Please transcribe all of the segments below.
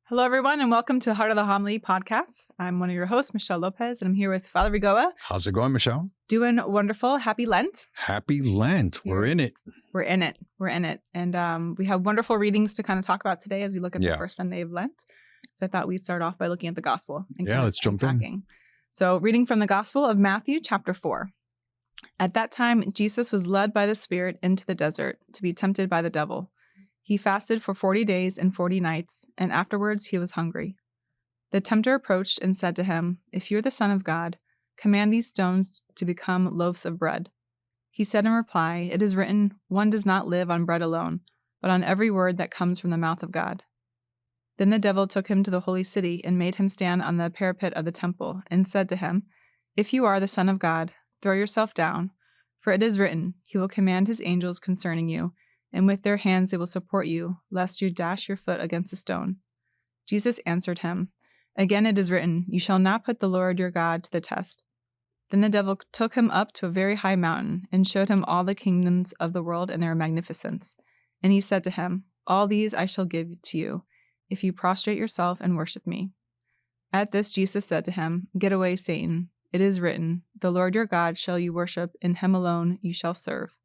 Hello, everyone, and welcome to Heart of the Homily podcast. I'm one of your hosts, Michelle Lopez, and I'm here with Father Vigoa. How's it going, Michelle? Doing wonderful. Happy Lent. Happy Lent. We're in it. We're in it. And we have wonderful readings to kind of talk about today as we look at the first Sunday of Lent. So I thought we'd start off by looking at the gospel. And let's jump in. So reading from the Gospel of Matthew, chapter 4. At that time, Jesus was led by the Spirit into the desert to be tempted by the devil. He fasted for 40 days and 40 nights, and afterwards he was hungry. The tempter approached and said to him, "If you are the Son of God, command these stones to become loaves of bread." He said in reply, "It is written, one does not live on bread alone, but on every word that comes from the mouth of God." Then the devil took him to the holy city and made him stand on the parapet of the temple, and said to him, "If you are the Son of God, throw yourself down, for it is written, he will command his angels concerning you, and with their hands they will support you, lest you dash your foot against a stone." Jesus answered him, "Again it is written, you shall not put the Lord your God to the test." Then the devil took him up to a very high mountain, and showed him all the kingdoms of the world and their magnificence. And he said to him, "All these I shall give to you, if you prostrate yourself and worship me." At this Jesus said to him, "Get away, Satan. It is written, the Lord your God shall you worship, and him alone you shall serve."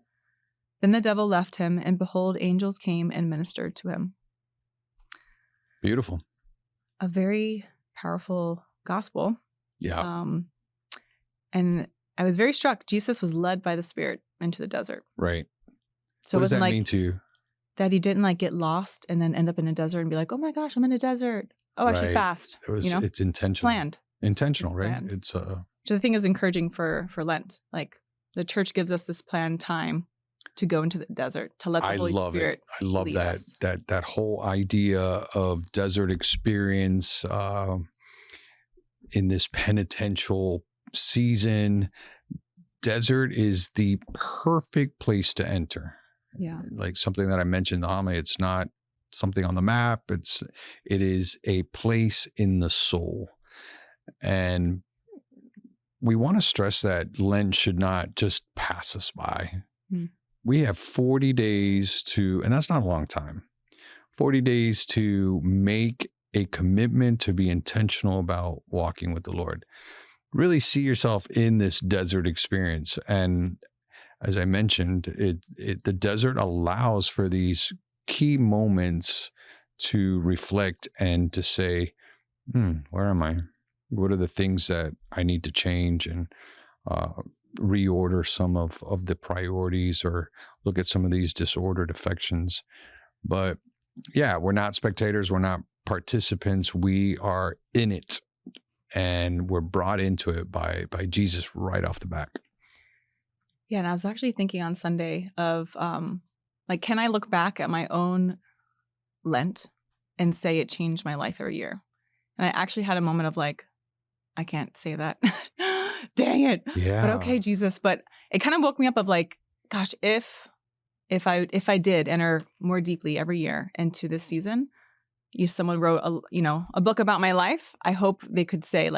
Then the devil left him, and behold, angels came and ministered to him. Beautiful. A very powerful gospel. Yeah. And I was very struck. Jesus was led by the Spirit into the desert. Right. So what does that mean to you? That he didn't get lost and then end up in a desert and be like, "Oh my gosh, I'm in a desert. Oh, I should fast." It's intentional. Planned. Intentional, right? Planned. It's which I think is encouraging for Lent. Like the church gives us this planned time to go into the desert, to let the Holy Spirit I love lead that. us. That whole idea of desert experience in this penitential season. Desert is the perfect place to enter. Yeah. Like something that I mentioned in the homily, it's not something on the map. It is a place in the soul. And we want to stress that Lent should not just pass us by. We have 40 days and that's not a long time, 40 days to make a commitment to be intentional about walking with the Lord. Really see yourself in this desert experience. And as I mentioned, the desert allows for these key moments to reflect and to say, where am I? What are the things that I need to change and reorder some of the priorities, or look at some of these disordered affections. But yeah, we're not spectators. We're not participants. We are in it, and we're brought into it by Jesus right off the bat. Yeah. And I was actually thinking on Sunday of can I look back at my own Lent and say it changed my life every year? And I actually had a moment of I can't say that. Dang it. Yeah. But okay, Jesus. But it kind of woke me up of gosh, if I did enter more deeply every year into this season, if someone wrote a book about my life, I hope they could say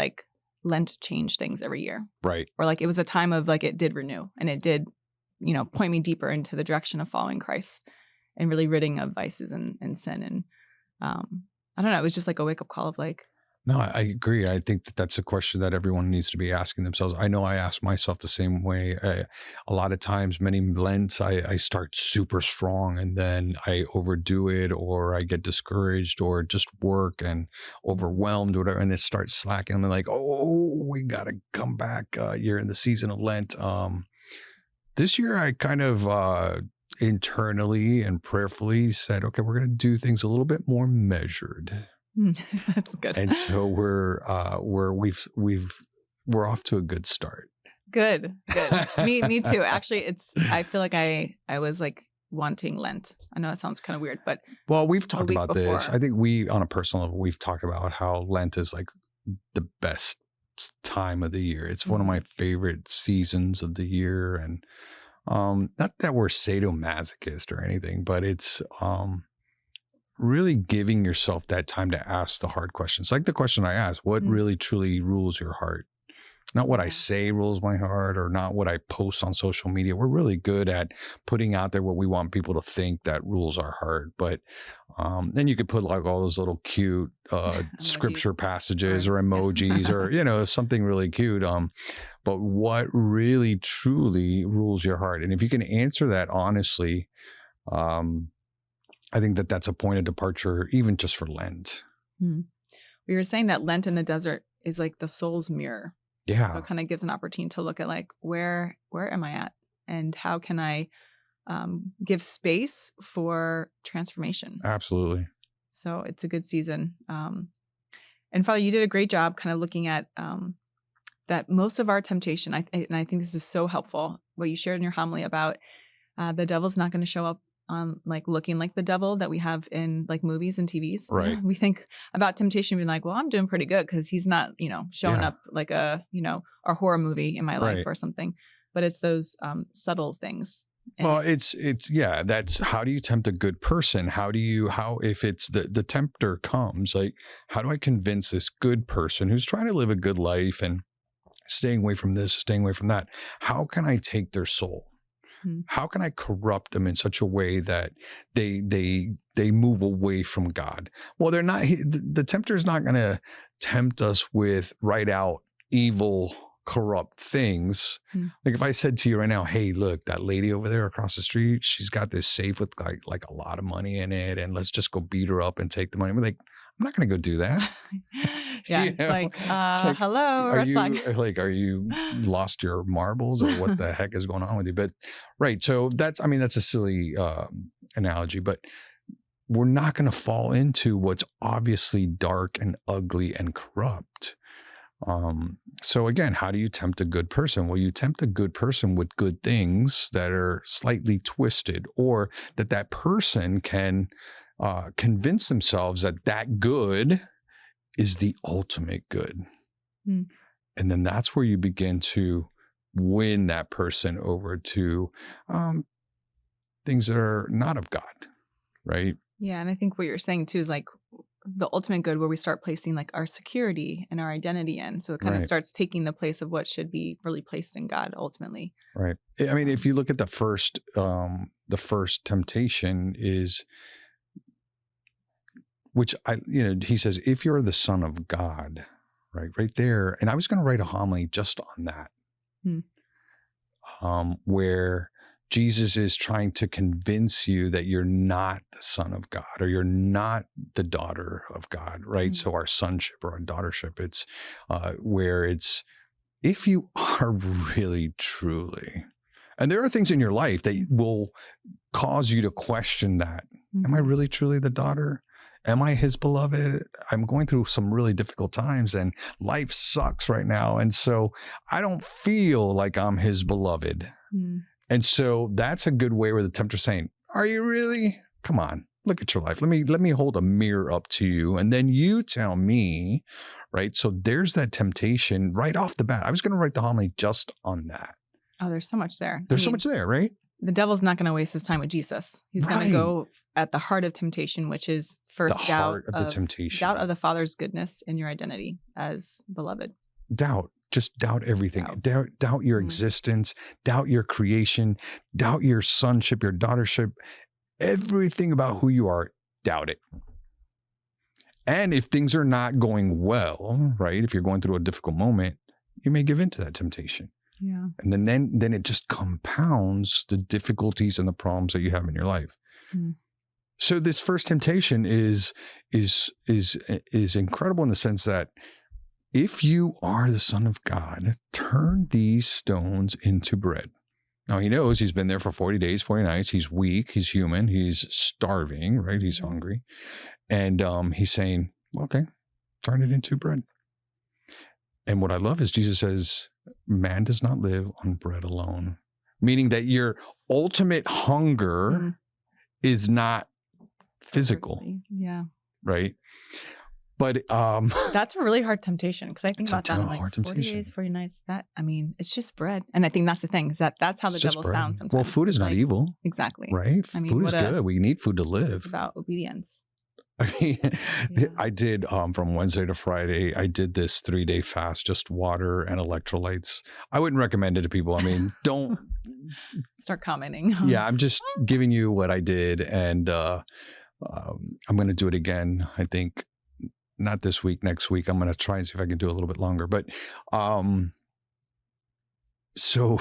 Lent changed things every year. Right. Or it was a time of it did renew, and it did, point me deeper into the direction of following Christ and really ridding of vices and sin. And I don't know, it was just a wake up call of No, I agree. I think that's a question that everyone needs to be asking themselves. I know I ask myself the same way. A lot of times, many Lents, I start super strong and then I overdo it, or I get discouraged, or just work and overwhelmed, or whatever, and it starts slacking. I'm like, oh, we got to come back. You're in the season of Lent. This year, I kind of internally and prayerfully said, okay, we're going to do things a little bit more measured. That's good. And so we're off to a good start. Good. Me too. Actually, I feel like I was wanting Lent. I know that sounds kind of weird, but well, we've talked about this. before. I think we, on a personal level, we've talked about how Lent is the best time of the year. It's one of my favorite seasons of the year, and not that we're sadomasochist or anything, but it's really giving yourself that time to ask the hard questions. Like the question I asked, what really truly rules your heart? Not what I Yeah. say rules my heart, or not what I post on social media. We're really good at putting out there what we want people to think that rules our heart. But then you could put like all those little cute scripture passages or emojis or, something really cute. But what really truly rules your heart? And if you can answer that honestly, I think that that's a point of departure, even just for Lent. We were saying that Lent in the desert is like the soul's mirror. Yeah. So it kind of gives an opportunity to look at like, where am I at? And how can I give space for transformation? Absolutely. So it's a good season. And Father, you did a great job kind of looking at that most of our temptation, and I think this is so helpful, what you shared in your homily about the devil's not going to show up on like looking like the devil that we have in like movies and TVs. Right. We think about temptation being like, well, I'm doing pretty good because he's not, showing up like a horror movie in my life or something. But it's those subtle things. Well, it's that's how do you tempt a good person? If it's the tempter comes, like, how do I convince this good person who's trying to live a good life and staying away from this, staying away from that? How can I take their soul? How can I corrupt them in such a way that they move away from God? Well, they're not. The tempter is not going to tempt us with right out evil, corrupt things. Like if I said to you right now, hey, look, that lady over there across the street, she's got this safe with like a lot of money in it, and let's just go beat her up and take the money. We're like, I'm not going to go do that. Hello. Are you lost your marbles, or what the heck is going on with you? But right. So that's a silly analogy, but we're not going to fall into what's obviously dark and ugly and corrupt. So again, how do you tempt a good person? Well, you tempt a good person with good things that are slightly twisted, or that person can convince themselves that good is the ultimate good. And then that's where you begin to win that person over to things that are not of God, right? Yeah, and I think what you're saying too is like the ultimate good, where we start placing like our security and our identity in. So it kind of starts taking the place of what should be really placed in God ultimately. Right. I mean, if you look at the first temptation is, which he says, if you're the Son of God, right there. And I was going to write a homily just on that, where Jesus is trying to convince you that you're not the Son of God, or you're not the daughter of God, right? So our sonship or our daughtership, it's where it's, if you are really, truly, and there are things in your life that will cause you to question that. Am I really, truly the daughter? Am I his beloved? I'm going through some really difficult times and life sucks right now. And so I don't feel like I'm his beloved. And so that's a good way where the tempter's saying, are you really? Come on, look at your life. Let me hold a mirror up to you, and then you tell me, right? So there's that temptation right off the bat. I was going to write the homily just on that. Oh, there's so much there. There's so much there, right? The devil's not going to waste his time with Jesus. He's going to go at the heart of temptation, which is first doubt of the Father's goodness in your identity as beloved. Just doubt everything. Doubt your existence, doubt your creation, doubt your sonship, your daughtership, everything about who you are, doubt it. And if things are not going well, right? If you're going through a difficult moment, you may give in to that temptation. Yeah. And then it just compounds the difficulties and the problems that you have in your life. So this first temptation is incredible in the sense that if you are the Son of God, turn these stones into bread. Now he knows he's been there for 40 days, 40 nights. He's weak. He's human. He's starving, right? He's hungry. And he's saying, okay, turn it into bread. And what I love is Jesus says, man does not live on bread alone, meaning that your ultimate hunger is not physical. Yeah. Right. But that's a really hard temptation, because I think about that like 40 days, 40 nights. It's just bread. And I think that's the thing, is that's how the devil sounds sometimes. Well, food is not evil. Exactly. Right? Food is good. We need food to live. It's about obedience. I mean, Yeah. I did from Wednesday to Friday, I did this 3-day fast, just water and electrolytes. I wouldn't recommend it to people. I mean, don't. Start commenting. Yeah, I'm just giving you what I did. And I'm going to do it again. I think not this week, next week. I'm going to try and see if I can do a little bit longer. But so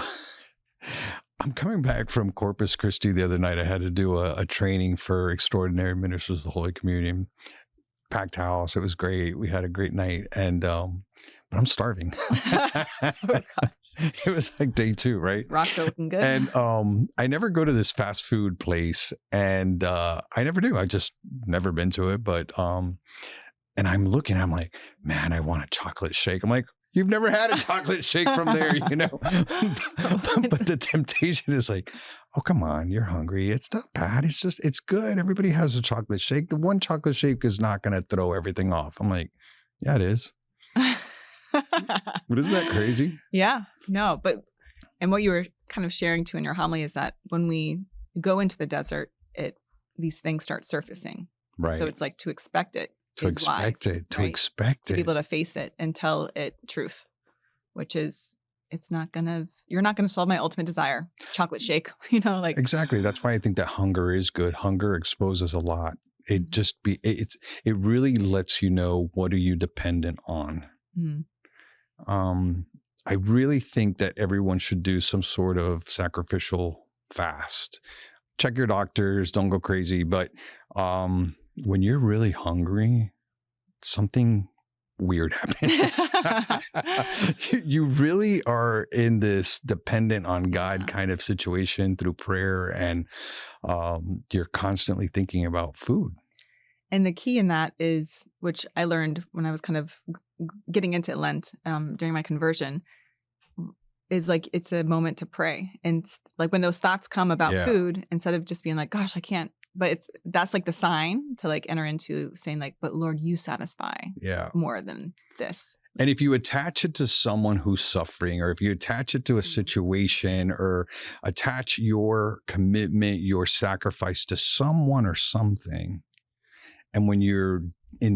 I'm coming back from Corpus Christi the other night. I had to do a training for extraordinary ministers of the Holy Communion. Packed house. It was great. We had a great night. And but I'm starving. It was like day 2, right? Rocks are looking good. And I never go to this fast food place, and I never do. I just never been to it. But and I'm looking, I'm like, man, I want a chocolate shake. I'm like, you've never had a chocolate shake from there, you know? But the temptation is like, oh, come on, you're hungry. It's not bad. It's just, it's good. Everybody has a chocolate shake. The one chocolate shake is not going to throw everything off. I'm like, yeah, it is. But isn't that crazy? Yeah, no, but, and what you were kind of sharing too in your homily is that when we go into the desert, these things start surfacing. Right. So it's like to expect it. To expect it, to expect it. To be able to face it and tell it truth, which is, you're not going to solve my ultimate desire, chocolate shake, you know, like. Exactly. That's why I think that hunger is good. Hunger exposes a lot. It really lets you know, what are you dependent on? Mm-hmm. I really think that everyone should do some sort of sacrificial fast. Check your doctors, don't go crazy. But when you're really hungry, something weird happens. You really are in this dependent on God kind of situation through prayer, and you're constantly thinking about food. And the key in that is, which I learned when I was kind of getting into Lent during my conversion, is like, it's a moment to pray. And like when those thoughts come about food, instead of just being like, gosh, I can't, but that's like the sign to like enter into saying like, but Lord, you satisfy more than this. And if you attach it to someone who's suffering, or if you attach it to a situation, or attach your commitment, your sacrifice to someone or something, and when you're in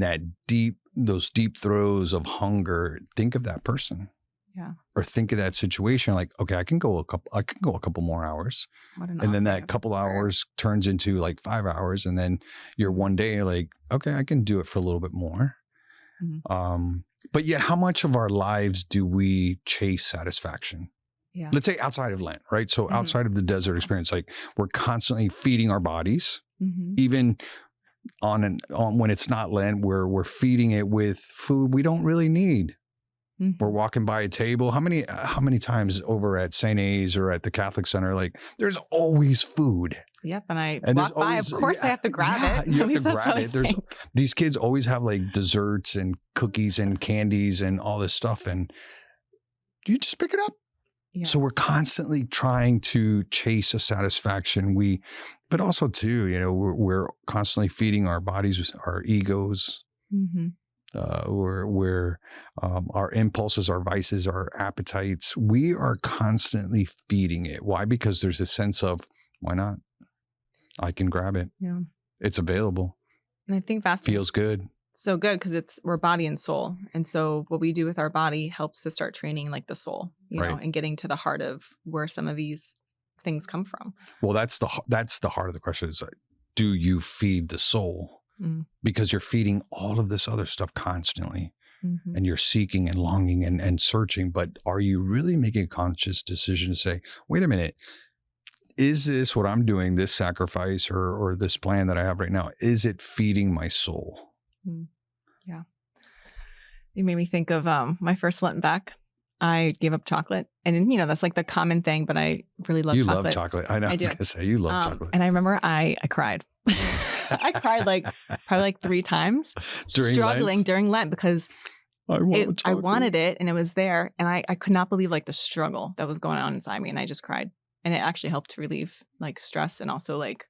those deep throes of hunger, think of that person. Yeah. Or think of that situation like, okay, I can go a couple more hours. And then that couple hours turns into like 5 hours. And then you're one day like, okay, I can do it for a little bit more. Mm-hmm. But yet, how much of our lives do we chase satisfaction? Yeah. Let's say outside of Lent, right? So outside of the desert experience, like we're constantly feeding our bodies, even on when it's not Lent, we're feeding it with food we don't really need. We're walking by a table. How many times over at St. A's or at the Catholic Center, like there's always food. Yep. And walk by, of course I have to grab it. You have to grab it. These kids always have like desserts and cookies and candies and all this stuff. And you just pick it up. Yeah. So we're constantly trying to chase a satisfaction. But also too, you know, we're constantly feeding our bodies, our egos. Our impulses, our vices, our appetites, we are constantly feeding it. Why? Because there's a sense of, why not? I can grab it. Yeah. It's available. And I think fasting feels good. So good because we're body and soul. And so what we do with our body helps to start training like the soul, you know, and getting to the heart of where some of these things come from. Well, that's the heart of the question is, do you feed the soul? Because you're feeding all of this other stuff constantly, and you're seeking and longing and searching. But are you really making a conscious decision to say, wait a minute, is this what I'm doing, this sacrifice or this plan that I have right now, is it feeding my soul? Yeah. You made me think of my first Lent back. I gave up chocolate. And, you know, that's like the common thing, but I really love chocolate. You love chocolate. I know. I was going to say, you love chocolate. And I remember I cried. I cried probably like 3 times during Lent because I wanted it and it was there. And I could not believe like the struggle that was going on inside me. And I just cried. And it actually helped to relieve like stress and also like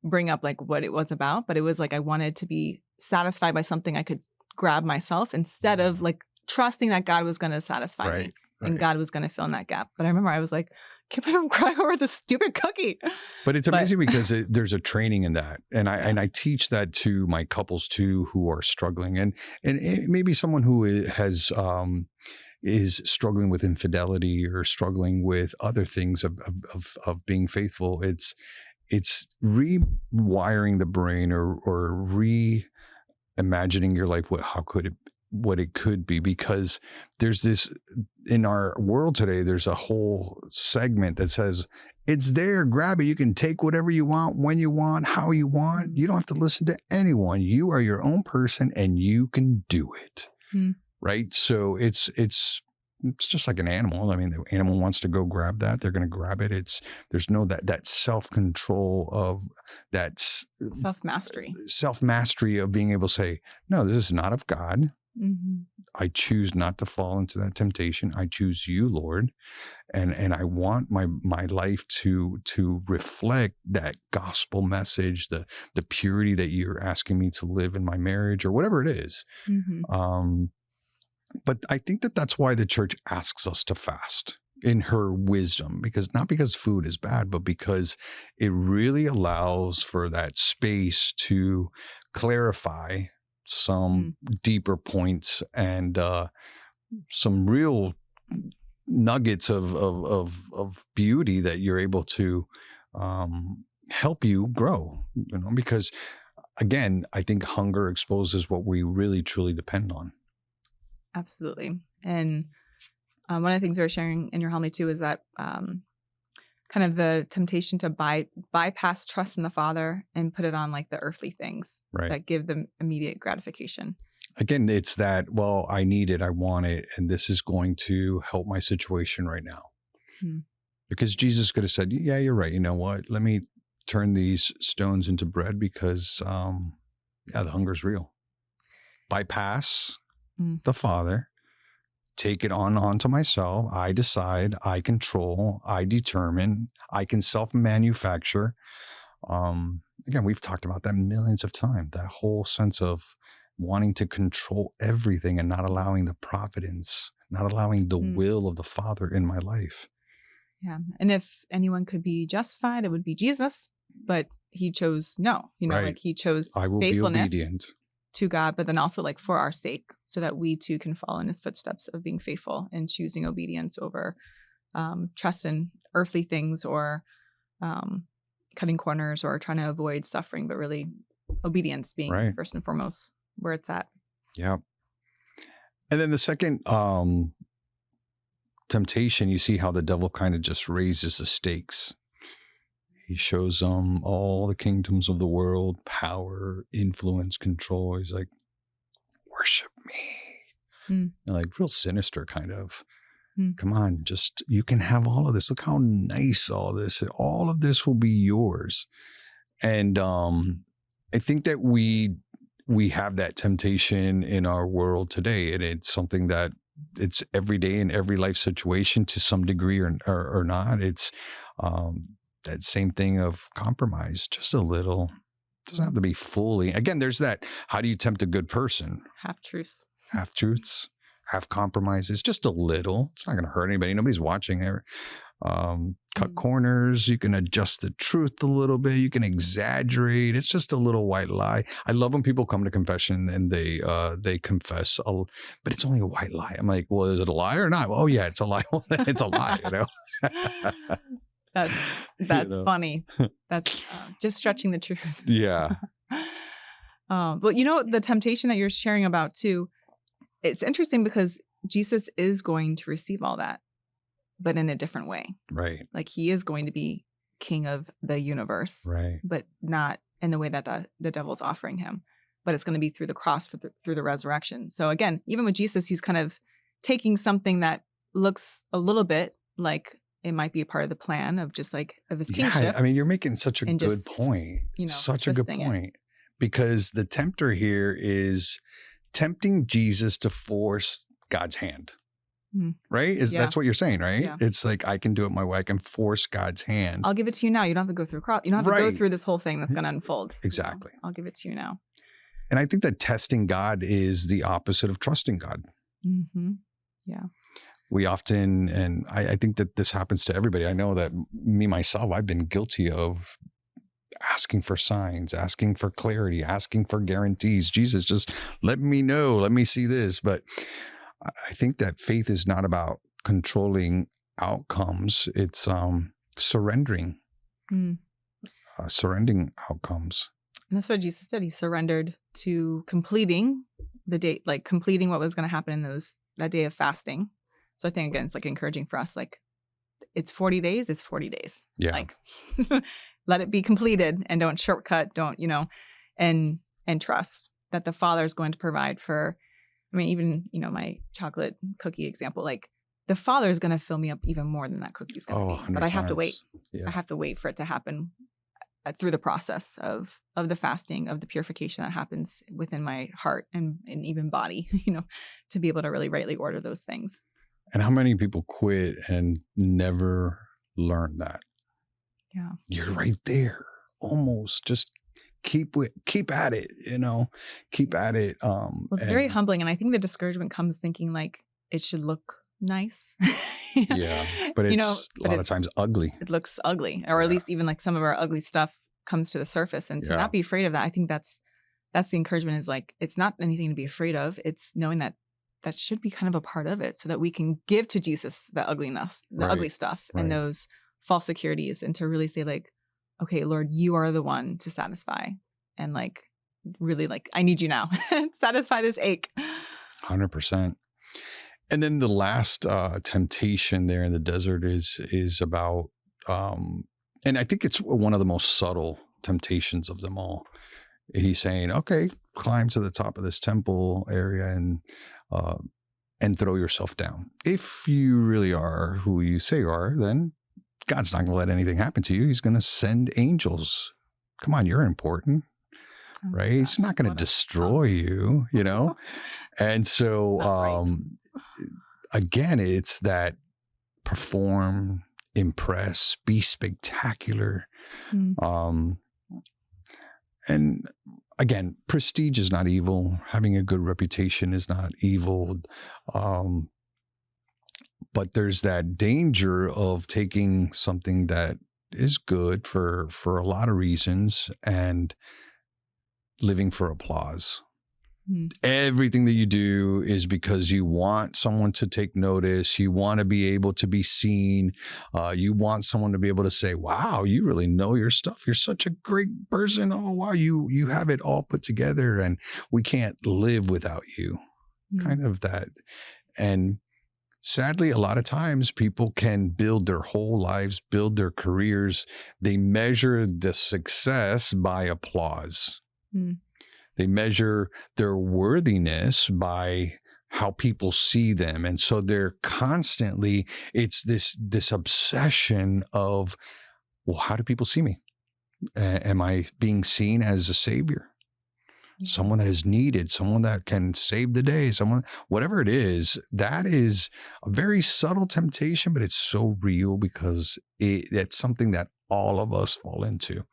bring up like what it was about. But it was like I wanted to be satisfied by something I could grab myself instead of like trusting that God was going to satisfy me and God was going to fill in that gap. But I remember I was like, kept him crying over the stupid cookie. But it's amazing because there's a training in that. And I teach that to my couples too, who are struggling, and maybe someone who is struggling with infidelity or struggling with other things of being faithful. It's rewiring the brain or reimagining your life, what it could be, because there's this in our world today, there's a whole segment that says it's there, grab it, you can take whatever you want, when you want, how you want, you don't have to listen to anyone, you are your own person and you can do it. Right? So it's just like an animal. I mean, the animal wants to go grab that, they're going to grab it. There's no that self-control of that self-mastery of being able to say, no, this is not of God. I choose not to fall into that temptation. I choose you, Lord. And I want my life to reflect that gospel message, the purity that you're asking me to live in my marriage or whatever it is. But I think that's why the church asks us to fast in her wisdom, not because food is bad, but because it really allows for that space to clarify some deeper points and some real nuggets of beauty that you're able to help you grow, because again, I think hunger exposes what we really truly depend on. Absolutely. And one of the things we were sharing in your homily too is that kind of the temptation to bypass trust in the Father and put it on like the earthly things that give them immediate gratification. Again, it's that, well, I need it, I want it, and this is going to help my situation right now. Because Jesus could have said, yeah, you're right. You know what? Let me turn these stones into bread because, the hunger's real. Bypass the Father. Take it onto myself. I decide, I control, I determine, I can self-manufacture. Again, we've talked about that millions of times, that whole sense of wanting to control everything and not allowing the providence, not allowing the will of the Father in my life. Yeah. And if anyone could be justified, it would be Jesus, but he chose like he chose I will faithfulness be obedient to God, but then also like for our sake, so that we too can follow in his footsteps of being faithful and choosing obedience over trust in earthly things or cutting corners or trying to avoid suffering, but really obedience being first and foremost where it's at. Yeah. And then the second temptation, you see how the devil kind of just raises the stakes. He shows them all the kingdoms of the world, power, influence, control. He's like, worship me. Like real sinister kind of. Come on, you can have all of this. Look how nice all of this will be yours. And I think that we have that temptation in our world today. And it's something that it's every day in every life situation to some degree or not. It's that same thing of compromise, just a little. It doesn't have to be fully. Again, there's that. How do you tempt a good person? Half-truths, half compromises, just a little. It's not going to hurt anybody. Nobody's watching there. Cut corners. You can adjust the truth a little bit. You can exaggerate. It's just a little white lie. I love when people come to confession and they confess, but it's only a white lie. I'm like, well, is it a lie or not? Well, oh yeah, it's a lie. Well, it's a lie, That's funny. That's just stretching the truth. Yeah. But the temptation that you're sharing about too, it's interesting because Jesus is going to receive all that, but in a different way. Right. Like he is going to be king of the universe. Right. But not in the way that the devil's offering him. But it's going to be through the cross, through the resurrection. So again, even with Jesus, he's kind of taking something that looks a little bit like it might be a part of the plan of just like of his kingship. Yeah, I mean, you're making such a good point. Such a good point. Because the tempter here is tempting Jesus to force God's hand. Right? That's what you're saying, right? Yeah. It's like, I can do it my way. I can force God's hand. I'll give it to you now. You don't have to go through you don't have to go through this whole thing that's going to unfold. Exactly. I'll give it to you now. And I think that testing God is the opposite of trusting God. Yeah. We often, and I think that this happens to everybody. I know that me, myself, I've been guilty of asking for signs, asking for clarity, asking for guarantees. Jesus, just let me know, let me see this. But I think that faith is not about controlling outcomes. It's surrendering, surrendering outcomes. And that's what Jesus did. He surrendered to completing the date, like completing what was going to happen in that day of fasting. So I think, again, it's like encouraging for us, like, it's 40 days, it's 40 days. Yeah. Like, let it be completed, and don't shortcut, don't, and trust that the Father is going to provide for, I mean, even, my chocolate cookie example, like, the Father is going to fill me up even more than that cookie is going to be. But I have to wait. Yeah. I have to wait for it to happen through the process of the fasting, of the purification that happens within my heart and even body, to be able to really rightly order those things. And how many people quit and never learn that? Yeah. You're right there. Almost. Just keep at it, keep at it. Well, it's very humbling. And I think the discouragement comes thinking like it should look nice. Yeah. But it's a lot of times ugly. It looks ugly. Or at least even like some of our ugly stuff comes to the surface. And to not be afraid of that, I think that's the encouragement, is like, it's not anything to be afraid of. It's knowing that should be kind of a part of it, so that we can give to Jesus the ugliness, the ugly stuff, and those false securities, and to really say like, okay, Lord, you are the one to satisfy, and like, really, like, I need you now. Satisfy this ache. 100%. And then the last temptation there in the desert is about, and I think it's one of the most subtle temptations of them all. He's saying, okay, climb to the top of this temple area and throw yourself down. If you really are who you say you are, then God's not going to let anything happen to you. He's going to send angels. Come on, you're important, right? He's not going to destroy you, And so, again, it's that perform, impress, be spectacular. And again, prestige is not evil. Having a good reputation is not evil. But there's that danger of taking something that is good for a lot of reasons and living for applause. Everything that you do is because you want someone to take notice. You want to be able to be seen. You want someone to be able to say, wow, you really know your stuff. You're such a great person. Oh, wow, you have it all put together, and we can't live without you. Kind of that. And sadly, a lot of times people can build their whole lives, build their careers. They measure the success by applause. They measure their worthiness by how people see them. And so they're constantly, it's this obsession of, well, how do people see me? Am I being seen as a savior? Someone that is needed, someone that can save the day, whatever it is. That is a very subtle temptation, but it's so real because it's something that all of us fall into.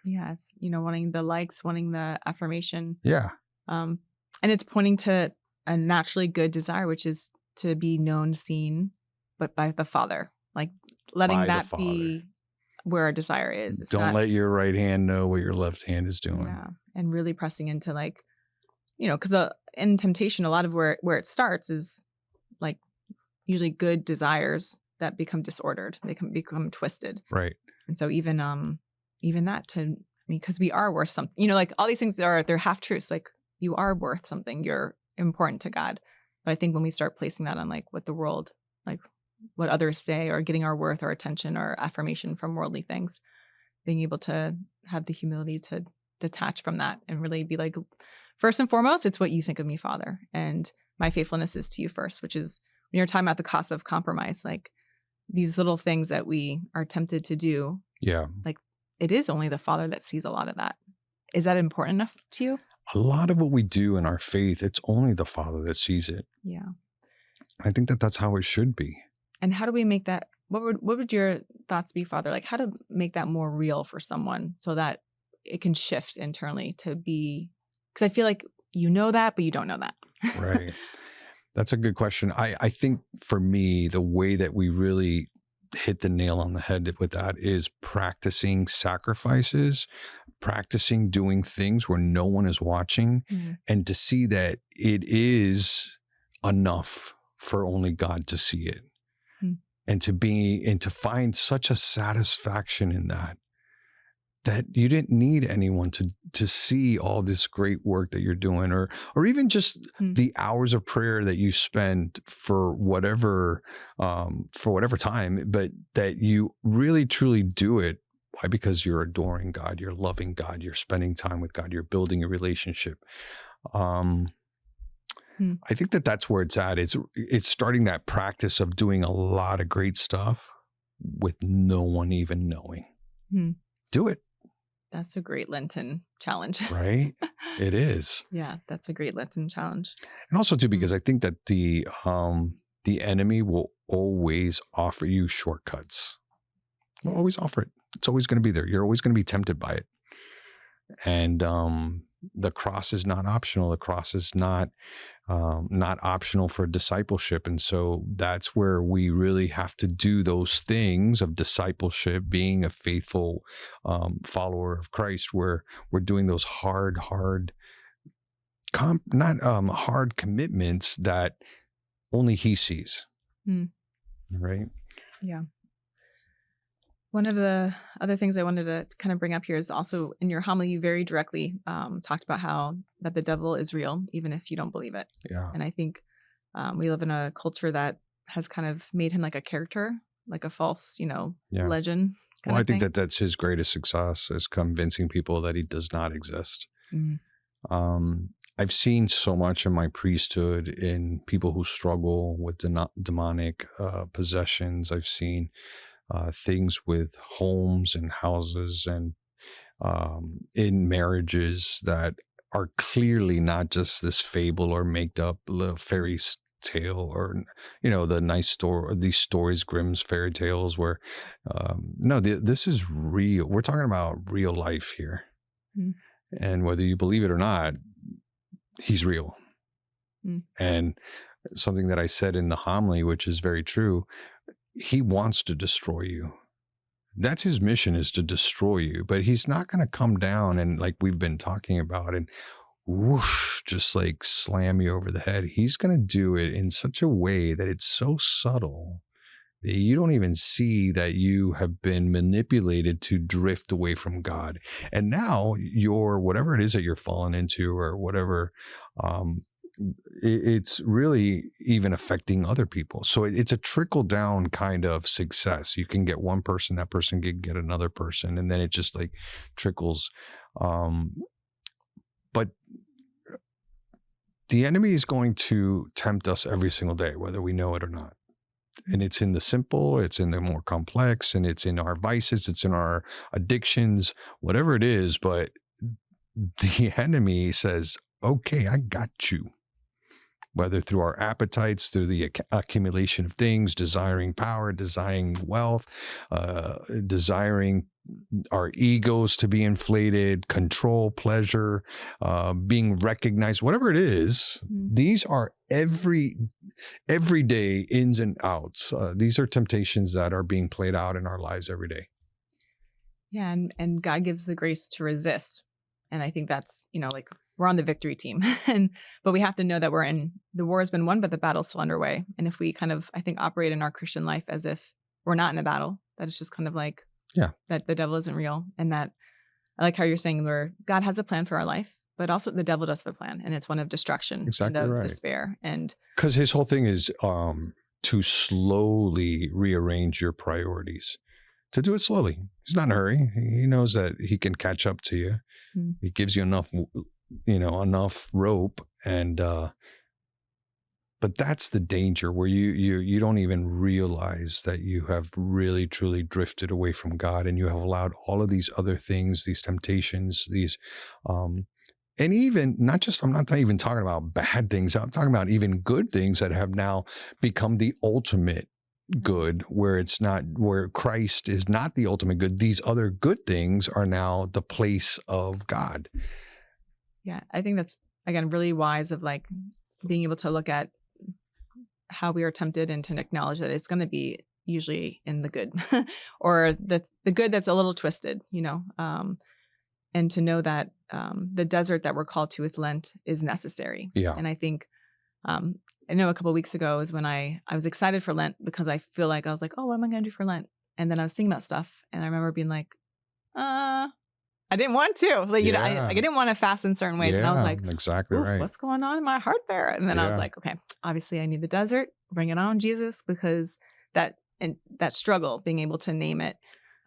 Yeah, it's, wanting the likes, wanting the affirmation. Yeah. And it's pointing to a naturally good desire, which is to be known, seen, but by the Father. Like letting that be where our desire is. Don't let your right hand know what your left hand is doing. Yeah. And really pressing into like, because in temptation, a lot of where it starts is like usually good desires that become disordered. They can become twisted. Right. And so even that because we are worth something, like all these things they're half truths. Like you are worth something. You're important to God. But I think when we start placing that on like what the world, like what others say, or getting our worth or attention or affirmation from worldly things, being able to have the humility to detach from that and really be like, first and foremost, it's what you think of me, Father. And my faithfulness is to you first, which is when you're talking about the cost of compromise, like these little things that we are tempted to do. Yeah. Like it is only the Father that sees a lot of that. Is that important enough to you? A lot of what we do in our faith, it's only the Father that sees it. Yeah. I think that's how it should be. And how do we make that? What would your thoughts be, Father? Like how to make that more real for someone so that it can shift internally to be, because I feel like that, but you don't know that. Right. That's a good question. I think for me, the way that we really hit the nail on the head with that is practicing sacrifices, practicing doing things where no one is watching, and to see that it is enough for only God to see it. And to find such a satisfaction in that you didn't need anyone to see all this great work that you're doing, or even just the hours of prayer that you spend for whatever time, but that you really truly do it. Why? Because you're adoring God, you're loving God, you're spending time with God, you're building a relationship. I think that's where it's at. It's starting that practice of doing a lot of great stuff with no one even knowing. Do it. That's a great Lenten challenge. Right? It is. Yeah, that's a great Lenten challenge. And also too, because I think that the enemy will always offer you shortcuts. Will always offer it. It's always going to be there. You're always going to be tempted by it. And the cross is not optional. The cross is not optional for discipleship. And so that's where we really have to do those things of discipleship, being a faithful follower of Christ, where we're doing those hard commitments that only he sees. Right? Yeah. One of the other things I wanted to kind of bring up here is also in your homily, you very directly talked about how that the devil is real, even if you don't believe it. Yeah. And I think we live in a culture that has kind of made him like a character, like a false, legend. Well, I think that's his greatest success, is convincing people that he does not exist. I've seen so much in my priesthood in people who struggle with demonic possessions. I've seen things with homes and houses and in marriages that are clearly not just this fable or made up little fairy tale, or the nice story, or these stories, Grimm's fairy tales, where no, this is real. We're talking about real life here. And whether you believe it or not, he's real. And something that I said in the homily, which is very true, he wants to destroy you. That's his mission, is to destroy you. But he's not going to come down and, like we've been talking about, and whoosh, just like slam you over the head. He's going to do it in such a way that it's so subtle that you don't even see that you have been manipulated to drift away from God. And now your whatever it is that you're falling into, or whatever, it's really even affecting other people. So it's a trickle down kind of success. You can get one person, that person can get another person, and then it just like trickles. But the enemy is going to tempt us every single day, whether we know it or not. And it's in the simple, it's in the more complex, and it's in our vices, it's in our addictions, whatever it is. But the enemy says, okay, I got you. Whether through our appetites, through the accumulation of things, desiring power, desiring wealth, desiring our egos to be inflated, control, pleasure, being recognized, whatever it is, these are everyday ins and outs. These are temptations that are being played out in our lives every day. Yeah, and God gives the grace to resist. And I think that's, like we're on the victory team, but we have to know that the war has been won, but the battle's still underway. And if we kind of, I think, operate in our Christian life as if we're not in a battle, that it's just kind of like, that the devil isn't real. And that I like how you're saying where God has a plan for our life, but also the devil does have a plan, and it's one of destruction, exactly, and of right. despair. And because his whole thing is to slowly rearrange your priorities, to do it slowly. He's not in a hurry. He knows that he can catch up to you. He gives you enough rope, and but that's the danger, where you don't even realize that you have really truly drifted away from God, and you have allowed all of these other things, these temptations, these and even I'm not even talking about bad things. I'm talking about even good things that have now become the ultimate good, where Christ is not the ultimate good. These other good things are now the place of God. Yeah, I think that's, again, really wise of like being able to look at how we are tempted and to acknowledge that it's going to be usually in the good or the good that's a little twisted, and to know that the desert that we're called to with Lent is necessary. Yeah. And I think, I know a couple of weeks ago is when I was excited for Lent because I feel like I was like, oh, what am I going to do for Lent? And then I was thinking about stuff and I remember being like, I didn't want to. Like, I didn't want to fast in certain ways. And I was like, exactly right. What's going on in my heart there? And then I was like, okay, obviously I need the desert. Bring it on, Jesus, because that struggle, being able to name it.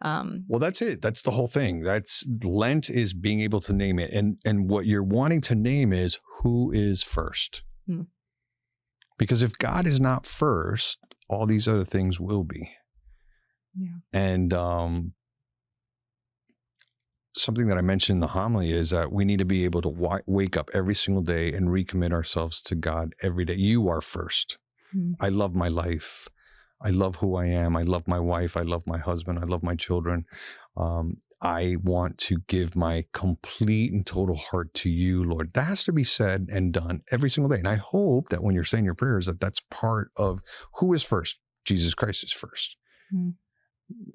Well, that's it. That's the whole thing. That's Lent is being able to name it. And what you're wanting to name is who is first. Because if God is not first, all these other things will be. Yeah. And something that I mentioned in the homily is that we need to be able to wake up every single day and recommit ourselves to God every day. You are first. I love my life. I love who I am. I love my wife. I love my husband. I love my children. I want to give my complete and total heart to you, Lord. That has to be said and done every single day. And I hope that when you're saying your prayers, that's part of who is first. Jesus Christ is first.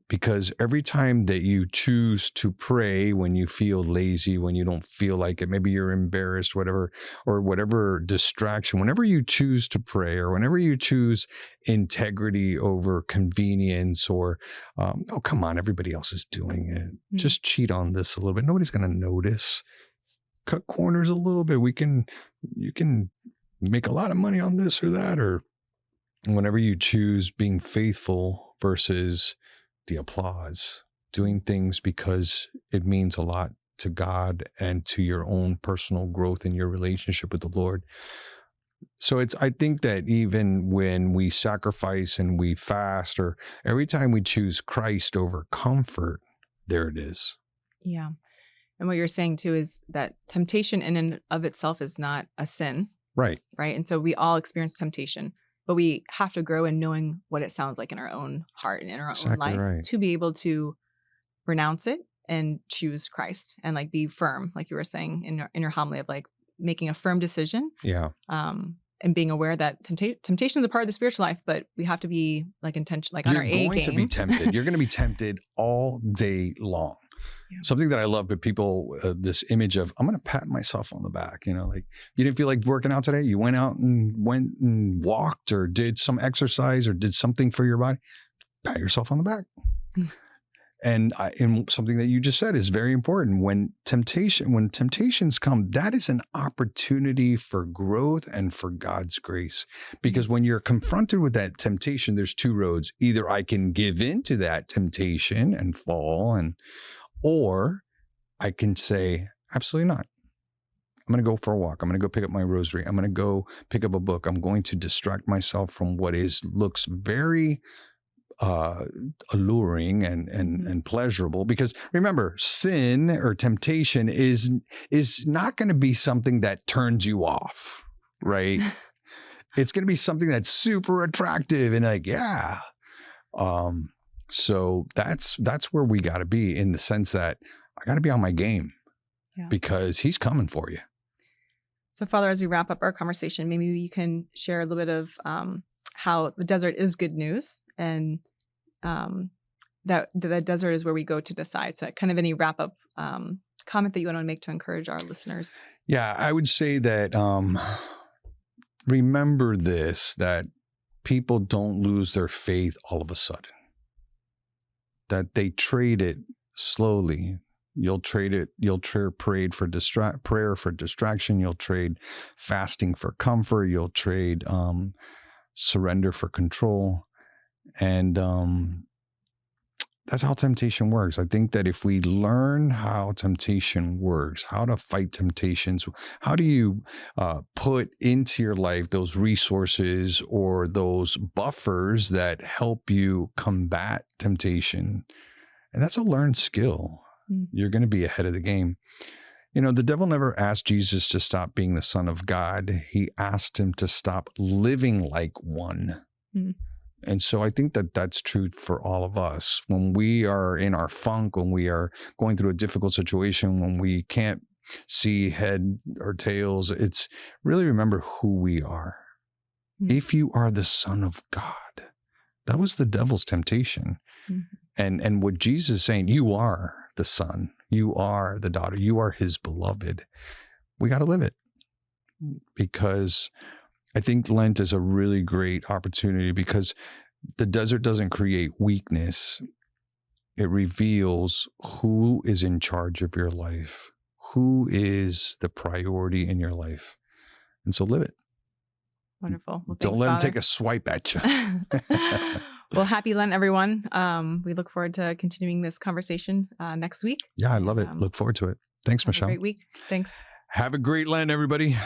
Because every time that you choose to pray when you feel lazy, when you don't feel like it, maybe you're embarrassed, whatever, or whatever distraction, whenever you choose to pray or whenever you choose integrity over convenience or, oh, come on, everybody else is doing it. Just cheat on this a little bit. Nobody's going to notice. Cut corners a little bit. You can make a lot of money on this or that, or whenever you choose being faithful versus the applause, doing things because it means a lot to God and to your own personal growth in your relationship with the Lord. So I think that even when we sacrifice and we fast, or every time we choose Christ over comfort, there it is. Yeah. And what you're saying too is that temptation in and of itself is not a sin. Right. Right. And so we all experience temptation. But we have to grow in knowing what it sounds like in our own heart and in our own life to be able to renounce it and choose Christ and like be firm, like you were saying in your homily of like making a firm decision. Yeah. And being aware that temptation is a part of the spiritual life, but we have to be like intentional, like on our A game. You're going to be tempted. You're going to be tempted all day long. Yeah. Something that I love, but people, this image of, I'm going to pat myself on the back, like you didn't feel like working out today. You went out and walked or did some exercise or did something for your body. Pat yourself on the back. And something that you just said is very important. When temptations come, that is an opportunity for growth and for God's grace. Because when you're confronted with that temptation, there's two roads. Either I can give in to that temptation and fall, or I can say, absolutely not. I'm going to go for a walk. I'm going to go pick up my rosary. I'm going to go pick up a book. I'm going to distract myself from what looks very alluring and pleasurable. Because remember, sin or temptation is not going to be something that turns you off, right? It's going to be something that's super attractive and like, yeah. So that's where we got to be, in the sense that I got to be on my game because he's coming for you. So Father, as we wrap up our conversation, maybe you can share a little bit of how the desert is good news, and that the desert is where we go to decide. So kind of any wrap up comment that you want to make to encourage our listeners. Yeah, I would say that remember this, that people don't lose their faith all of a sudden. That they trade it slowly. You'll trade it. You'll trade prayer for distraction. You'll trade fasting for comfort. You'll trade surrender for control. And that's how temptation works. I think that if we learn how temptation works, how to fight temptations, how do you put into your life those resources or those buffers that help you combat temptation, and that's a learned skill. You're going to be ahead of the game. The devil never asked Jesus to stop being the Son of God. He asked him to stop living like one. And so I think that that's true for all of us. When we are in our funk, when we are going through a difficult situation, when we can't see head or tails, it's really remember who we are. if you are the Son of God. That was the devil's temptation. And what Jesus is saying, you are the son, you are the daughter, you are his beloved. We got to live it, because I think Lent is a really great opportunity, because the desert doesn't create weakness. It reveals who is in charge of your life, who is the priority in your life. And so live it. Wonderful. Well, Don't thanks, let him Father. take a swipe at you. Well, happy Lent, everyone. We look forward to continuing this conversation next week. Yeah, I love it. Look forward to it. Thanks, Have Michelle. a great week. Thanks. Have a great Lent, everybody.